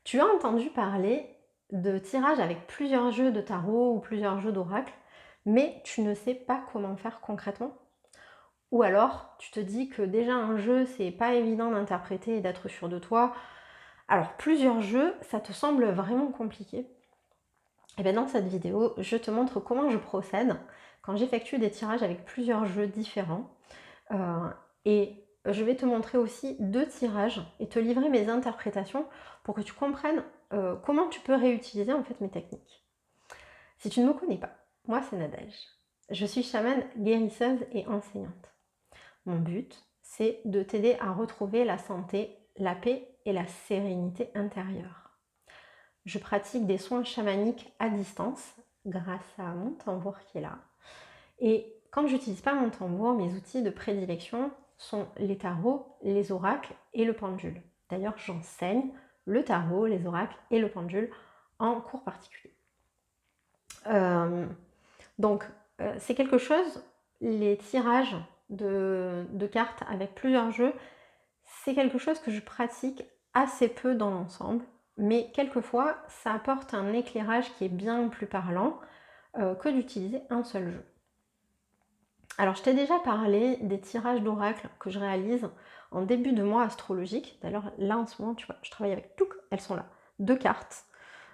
Tu as entendu parler de tirage avec plusieurs jeux de tarot ou plusieurs jeux d'oracle, mais tu ne sais pas comment faire concrètement? Ou alors, tu te dis que déjà un jeu, c'est pas évident d'interpréter et d'être sûr de toi. Alors, plusieurs jeux, ça te semble vraiment compliqué? Et bien dans cette vidéo, je te montre comment je procède quand j'effectue des tirages avec plusieurs jeux différents. Euh, et je vais te montrer aussi deux tirages et te livrer mes interprétations pour que tu comprennes comment tu peux réutiliser en fait mes techniques. Si tu ne me connais pas, moi c'est Nadège. Je suis chamane guérisseuse et enseignante. Mon but, c'est de t'aider à retrouver la santé, la paix et la sérénité intérieure. Je pratique des soins chamaniques à distance grâce à mon tambour qui est là. Et quand j'utilise pas mon tambour, mes outils de prédilection sont les tarots, les oracles et le pendule. D'ailleurs, j'enseigne le tarot, les oracles et le pendule en cours particulier. Euh, donc, c'est quelque chose, les tirages de cartes avec plusieurs jeux, c'est quelque chose que je pratique assez peu dans l'ensemble, mais quelquefois, ça apporte un éclairage qui est bien plus parlant que d'utiliser un seul jeu. Alors, je t'ai déjà parlé des tirages d'oracle que je réalise en début de mois astrologique. D'ailleurs, là, en ce moment, tu vois, je travaille avec tout, elles sont là, deux cartes.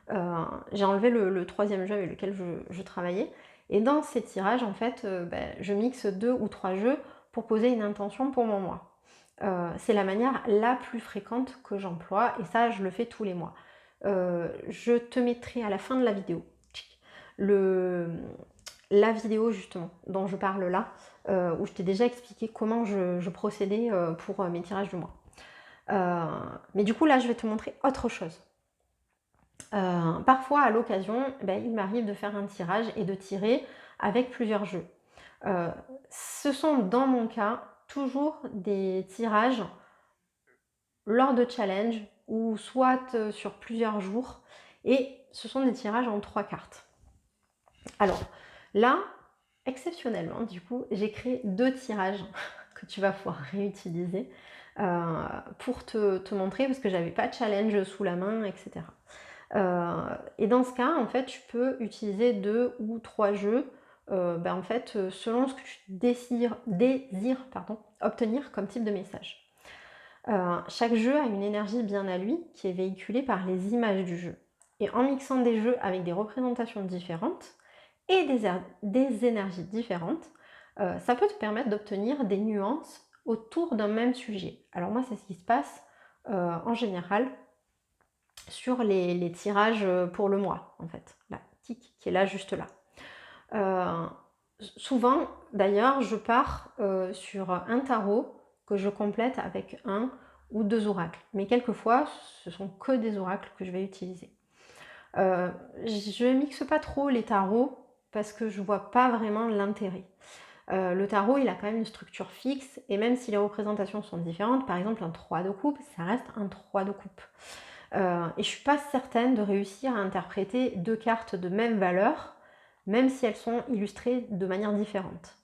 J'ai enlevé le troisième jeu avec lequel je travaillais. Et dans ces tirages, en fait, je mixe 2 ou 3 jeux pour poser une intention pour mon mois. C'est la manière la plus fréquente que j'emploie et ça, je le fais tous les mois. Je te mettrai à la fin de la vidéo la vidéo justement dont je parle là, où je t'ai déjà expliqué comment je procédais pour mes tirages du mois. Mais du coup, là, je vais te montrer autre chose. Parfois, à l'occasion, il m'arrive de faire un tirage et de tirer avec plusieurs jeux. Ce sont, dans mon cas, toujours des tirages lors de challenges ou soit sur plusieurs jours. Et ce sont des tirages en 3 cartes. Alors, là, exceptionnellement, du coup, j'ai créé 2 tirages que tu vas pouvoir réutiliser pour te montrer, parce que j'avais pas de challenge sous la main, etc. Et dans ce cas, en fait, tu peux utiliser 2 ou 3 jeux, en fait, selon ce que tu désires obtenir comme type de message. Chaque jeu a une énergie bien à lui qui est véhiculée par les images du jeu. Et en mixant des jeux avec des représentations différentes et des énergies différentes, ça peut te permettre d'obtenir des nuances autour d'un même sujet. Alors moi, c'est ce qui se passe en général sur les tirages pour le mois, en fait. La tic qui est là, juste là. Souvent, d'ailleurs, je pars sur un tarot que je complète avec 1 ou 2 oracles. Mais quelquefois, ce sont que des oracles que je vais utiliser. Je ne mixe pas trop les tarots parce que je ne vois pas vraiment l'intérêt. Le tarot, il a quand même une structure fixe, et même si les représentations sont différentes, par exemple un 3 de coupe, ça reste un 3 de coupe. Et je ne suis pas certaine de réussir à interpréter 2 cartes de même valeur, même si elles sont illustrées de manière différente.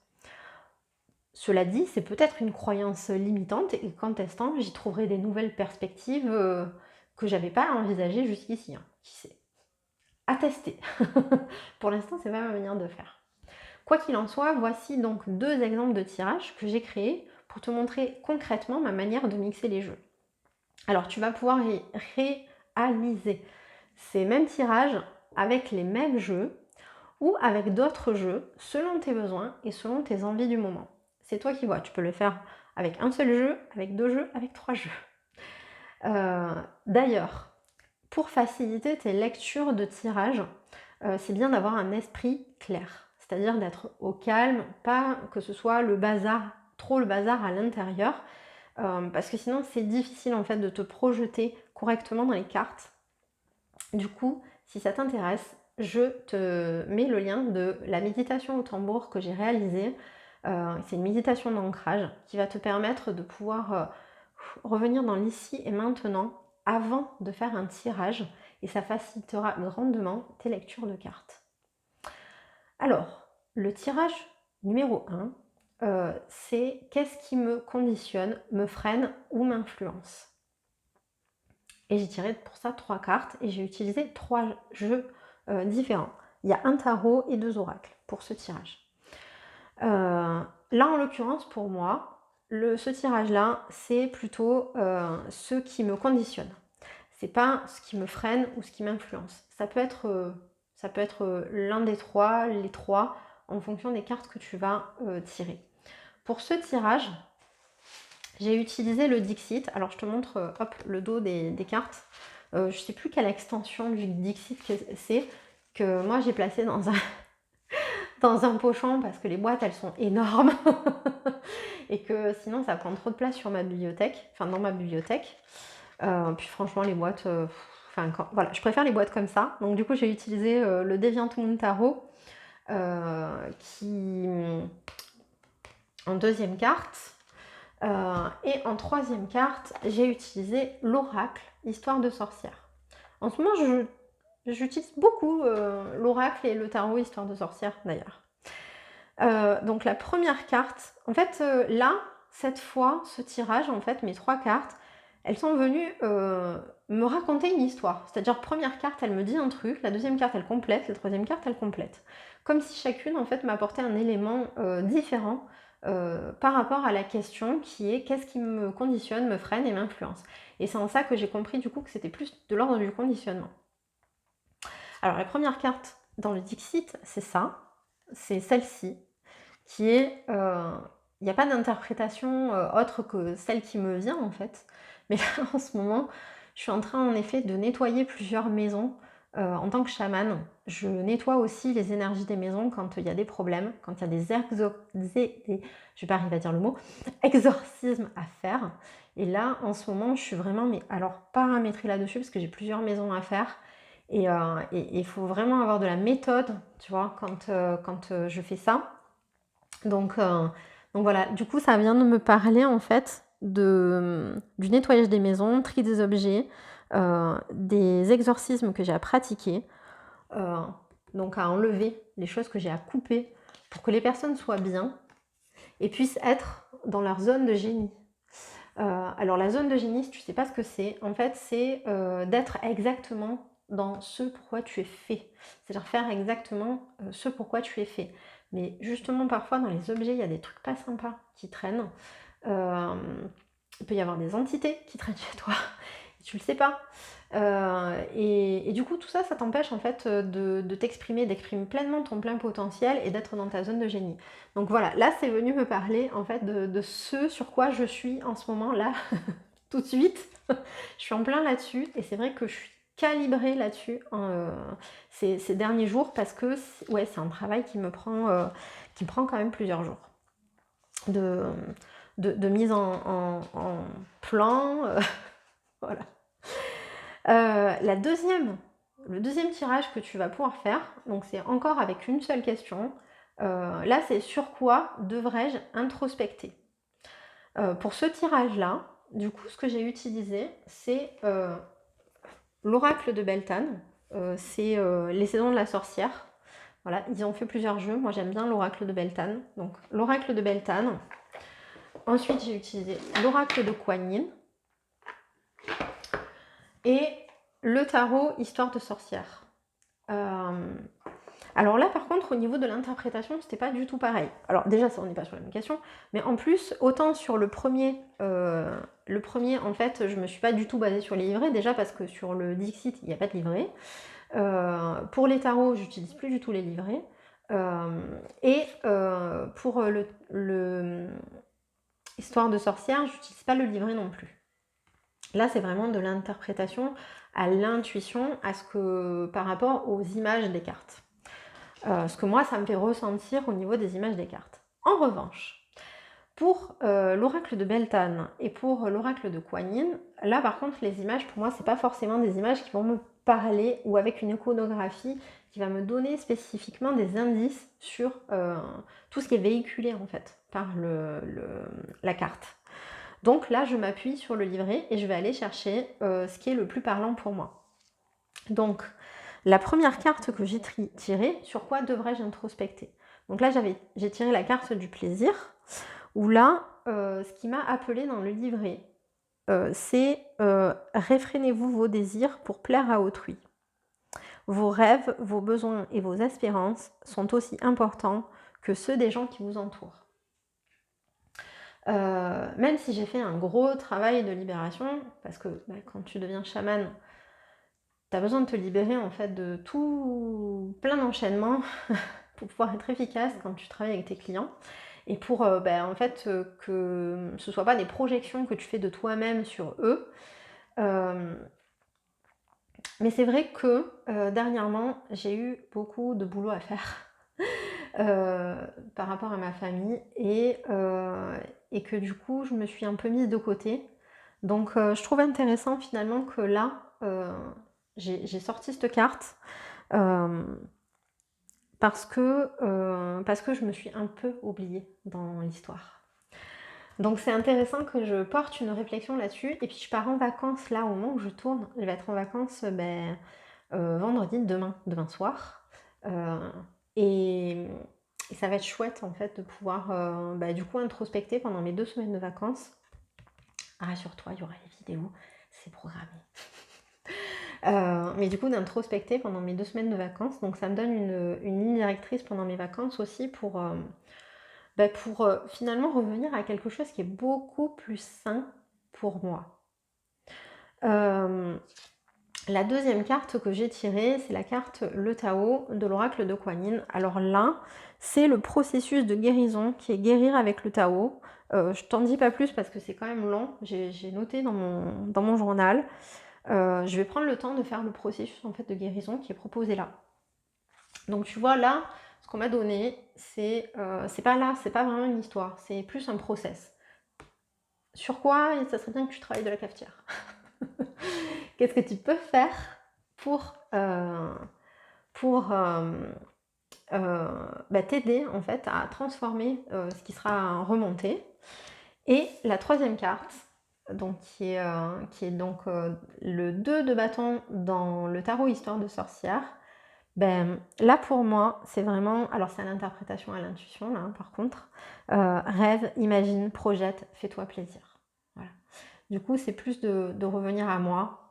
Cela dit, c'est peut-être une croyance limitante, et qu'en testant, j'y trouverai des nouvelles perspectives que j'avais pas envisagées jusqu'ici. Hein. Qui sait? À tester. Pour l'instant, c'est pas ma manière de faire. Quoi qu'il en soit, voici donc 2 exemples de tirages que j'ai créés pour te montrer concrètement ma manière de mixer les jeux. Alors, tu vas pouvoir réaliser ces mêmes tirages avec les mêmes jeux ou avec d'autres jeux selon tes besoins et selon tes envies du moment. C'est toi qui vois, tu peux le faire avec un seul jeu, avec 2 jeux, avec 3 jeux. D'ailleurs, pour faciliter tes lectures de tirage, c'est bien d'avoir un esprit clair, c'est-à-dire d'être au calme, pas que ce soit trop le bazar à l'intérieur, parce que sinon c'est difficile en fait de te projeter correctement dans les cartes. Du coup, si ça t'intéresse, je te mets le lien de la méditation au tambour que j'ai réalisée. C'est une méditation d'ancrage qui va te permettre de pouvoir revenir dans l'ici et maintenant avant de faire un tirage, et ça facilitera grandement tes lectures de cartes. Alors, le tirage numéro 1, c'est qu'est-ce qui me conditionne, me freine ou m'influence. Et j'ai tiré pour ça 3 cartes et j'ai utilisé 3 jeux différents. Il y a un tarot et 2 oracles pour ce tirage. Là, en l'occurrence, pour moi, ce tirage-là, c'est plutôt ce qui me conditionne. C'est pas ce qui me freine ou ce qui m'influence. Ça peut être l'un des trois, les trois, en fonction des cartes que tu vas tirer. Pour ce tirage, j'ai utilisé le Dixit. Alors, je te montre hop, le dos des cartes. Je ne sais plus quelle extension du Dixit c'est, que moi j'ai placé dans un pochon parce que les boîtes elles sont énormes et que sinon ça prend trop de place sur ma bibliothèque, enfin dans ma bibliothèque. Puis franchement les boîtes, voilà, je préfère les boîtes comme ça. Donc du coup j'ai utilisé le Deviant Moon Tarot qui en deuxième carte. Et en troisième carte, j'ai utilisé l'oracle, histoire de sorcière. En ce moment, j'utilise beaucoup l'oracle et le tarot, histoire de sorcière d'ailleurs. Donc la première carte, en fait là, cette fois, ce tirage, en fait, mes 3 cartes, elles sont venues me raconter une histoire. C'est-à-dire, première carte, elle me dit un truc, la deuxième carte, elle complète, la troisième carte, elle complète. Comme si chacune, en fait, m'apportait un élément différent par rapport à la question qui est qu'est-ce qui me conditionne, me freine et m'influence. Et c'est en ça que j'ai compris du coup que c'était plus de l'ordre du conditionnement. Alors la première carte dans le Dixit, c'est ça, c'est celle-ci, qui est... il n'y a pas d'interprétation autre que celle qui me vient en fait. Mais là en ce moment, je suis en train en effet de nettoyer plusieurs maisons. En tant que chamane, je nettoie aussi les énergies des maisons quand il y a des problèmes, quand il y a je vais pas arriver à dire le mot, exorcismes à faire. Et là, en ce moment, je suis vraiment paramétrée là-dessus parce que j'ai plusieurs maisons à faire. Et il faut vraiment avoir de la méthode, tu vois, quand je fais ça. Donc voilà, du coup, ça vient de me parler en fait du nettoyage des maisons, tri des objets, des exorcismes que j'ai à pratiquer, donc à enlever les choses que j'ai à couper pour que les personnes soient bien et puissent être dans leur zone de génie. Alors la zone de génie, si tu ne sais pas ce que c'est, en fait, c'est d'être exactement dans ce pourquoi tu es fait. C'est-à-dire faire exactement ce pourquoi tu es fait. Mais justement, parfois, dans les objets, il y a des trucs pas sympas qui traînent. Il peut y avoir des entités qui traînent chez toi. Et tu le sais pas. Et du coup, tout ça, ça t'empêche en fait de t'exprimer, d'exprimer pleinement ton plein potentiel et d'être dans ta zone de génie. Donc voilà, là, c'est venu me parler en fait de ce sur quoi je suis en ce moment là, tout de suite. Je suis en plein là-dessus et c'est vrai que je suis calibrée là-dessus ces derniers jours parce que ouais, c'est un travail qui me prend quand même plusieurs jours de mise en plan. Voilà. Le deuxième tirage que tu vas pouvoir faire, donc c'est encore avec une seule question. Là, c'est sur quoi devrais-je introspecter? Pour ce tirage-là, du coup, ce que j'ai utilisé, c'est l'oracle de Beltane. C'est les saisons de la sorcière. Voilà, ils ont fait plusieurs jeux. Moi, j'aime bien l'oracle de Beltane. Donc, l'oracle de Beltane. Ensuite, j'ai utilisé l'oracle de Kuan Yin. Et le tarot histoire de sorcière. Alors là, par contre, au niveau de l'interprétation, c'était pas du tout pareil. Alors déjà, ça, on n'est pas sur la même question, mais en plus, autant sur le premier, en fait, je me suis pas du tout basée sur les livrets, déjà parce que sur le Dixit, il n'y a pas de livret. Pour les tarots, j'utilise plus du tout les livrets. Et pour le histoire de sorcière, j'utilise pas le livret non plus. Là, c'est vraiment de l'interprétation à l'intuition, par rapport aux images des cartes. Ce que moi, ça me fait ressentir au niveau des images des cartes. En revanche, pour l'oracle de Beltane et pour l'oracle de Kuan Yin, là par contre, les images, pour moi, c'est pas forcément des images qui vont me parler ou avec une iconographie qui va me donner spécifiquement des indices sur tout ce qui est véhiculé en fait par la carte. Donc là, je m'appuie sur le livret et je vais aller chercher ce qui est le plus parlant pour moi. Donc, la première carte que j'ai tirée, sur quoi devrais-je introspecter? Donc là, j'ai tiré la carte du plaisir, où là, ce qui m'a appelé dans le livret, c'est réfrénez-vous vos désirs pour plaire à autrui. Vos rêves, vos besoins et vos espérances sont aussi importants que ceux des gens qui vous entourent. Même si j'ai fait un gros travail de libération, parce que quand tu deviens chamane, tu as besoin de te libérer en fait de tout plein d'enchaînements pour pouvoir être efficace quand tu travailles avec tes clients et pour en fait que ce soit pas des projections que tu fais de toi-même sur eux. Mais c'est vrai que dernièrement j'ai eu beaucoup de boulot à faire par rapport à ma famille et que du coup je me suis un peu mise de côté. Donc je trouve intéressant finalement que là j'ai sorti cette carte parce que je me suis un peu oubliée dans l'histoire. Donc c'est intéressant que je porte une réflexion là-dessus. Et puis je pars en vacances là au moment où je tourne. Je vais être en vacances vendredi, demain soir. Et ça va être chouette en fait de pouvoir du coup introspecter pendant mes 2 semaines de vacances. Rassure-toi, il y aura les vidéos, c'est programmé. Mais du coup d'introspecter pendant mes 2 semaines de vacances, donc ça me donne une ligne directrice pendant mes vacances aussi pour finalement revenir à quelque chose qui est beaucoup plus sain pour moi. La deuxième carte que j'ai tirée, c'est la carte le Tao de l'oracle de Kuan Yin. Alors là, c'est le processus de guérison qui est guérir avec le Tao. Je t'en dis pas plus parce que c'est quand même long, j'ai noté dans mon journal. Je vais prendre le temps de faire le processus en fait de guérison qui est proposé là. Donc tu vois là, ce qu'on m'a donné, c'est pas vraiment une histoire, c'est plus un process. Sur quoi ça serait bien que tu travailles de la cafetière. Qu'est-ce que tu peux faire pour t'aider en fait à transformer ce qui sera remonté. Et la troisième carte, donc, qui est donc le 2 de bâton dans le tarot Histoire de sorcière. Là pour moi, c'est vraiment, alors c'est à l'interprétation, à l'intuition là par contre, rêve, imagine, projette, fais-toi plaisir. Voilà. Du coup, c'est plus de revenir à moi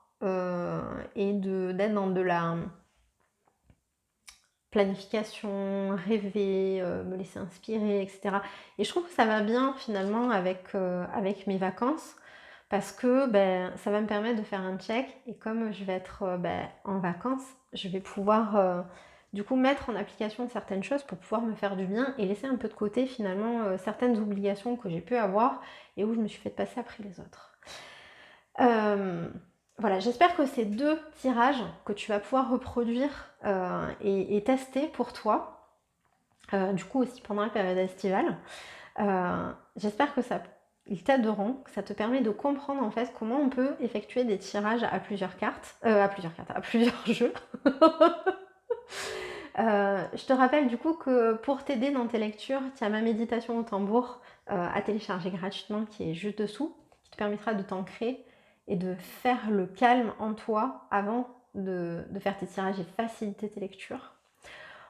et d'être dans de la planification, rêver, me laisser inspirer, etc. Et je trouve que ça va bien finalement avec mes vacances parce que ça va me permettre de faire un check et comme je vais être en vacances, je vais pouvoir du coup mettre en application certaines choses pour pouvoir me faire du bien et laisser un peu de côté finalement certaines obligations que j'ai pu avoir et où je me suis fait passer après les autres. Voilà, j'espère que ces 2 tirages que tu vas pouvoir reproduire et tester pour toi, du coup aussi pendant la période estivale, j'espère que ils t'aideront, que ça te permet de comprendre en fait comment on peut effectuer des tirages à plusieurs jeux. Je te rappelle du coup que pour t'aider dans tes lectures, tu as ma méditation au tambour à télécharger gratuitement qui est juste dessous, qui te permettra de t'ancrer et de faire le calme en toi avant de faire tes tirages et faciliter tes lectures.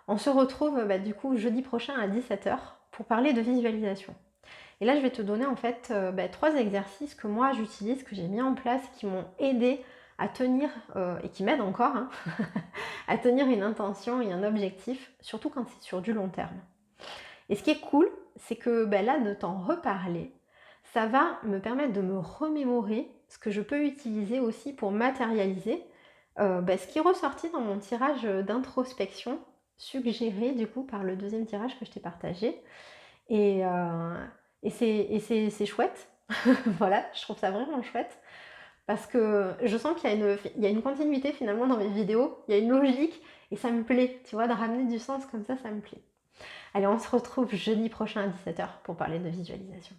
On se retrouve du coup jeudi prochain à 17h pour parler de visualisation. Et là je vais te donner en fait 3 exercices que moi j'utilise, que j'ai mis en place, qui m'ont aidé à tenir, et qui m'aident encore, à tenir une intention et un objectif, surtout quand c'est sur du long terme. Et ce qui est cool, c'est que là de t'en reparler, ça va me permettre de me remémorer ce que je peux utiliser aussi pour matérialiser ce qui est ressorti dans mon tirage d'introspection, suggéré du coup par le 2e tirage que je t'ai partagé. Et c'est chouette. Voilà, je trouve ça vraiment chouette. Parce que je sens qu'il y a une continuité finalement dans mes vidéos, il y a une logique et ça me plaît, tu vois, de ramener du sens comme ça me plaît. Allez, on se retrouve jeudi prochain à 17h pour parler de visualisation.